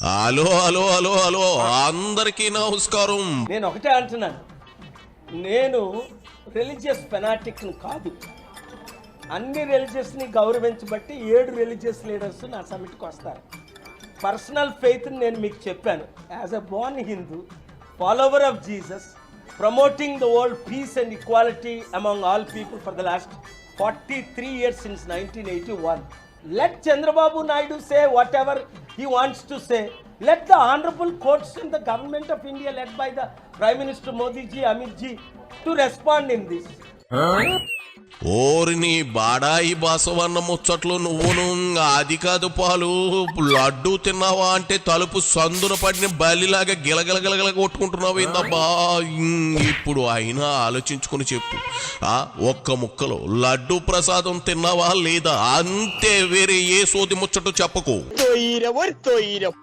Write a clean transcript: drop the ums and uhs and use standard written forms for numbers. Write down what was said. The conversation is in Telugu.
హలో హలో హలో హలో అందరికీ నమస్కారం. నేను ఒకటే అంటున్నాను, నేను రిలీజియస్ ఫెనాటిక్ని కాదు. అన్ని రిలీజియస్ని గౌరవించబట్టి 7 రిలీజియస్ లీడర్స్ నా సమిట్కి వస్తారు. పర్సనల్ ఫెయిత్ని నేను మీకు చెప్పాను. As a Born Hindu, follower of Jesus, promoting the world peace and equality among all people for the last 43 years since 1981. Let Chandrababu Naidu say whatever he wants to say. Let the honorable courts in the government of India, led by the Prime Minister Modi ji, Amit ji, to respond in this. ఓరిని బాడాయి బాసవన్న ముచ్చట్లు నువ్వును అది కాదు పాలు. లడ్డు తిన్నావా అంటే తలుపు సందున పడిన బలిలాగా గిలగిలగిలగల కొట్టుకుంటున్నావు ఏందబ్బా. ఇప్పుడు అయినా ఆలోచించుకుని చెప్పు, ఒక్క ముక్కలో లడ్డు ప్రసాదం తిన్నావా లేదా? అంతే, వేరే ఏ సోది ముచ్చట్టు చెప్పకు.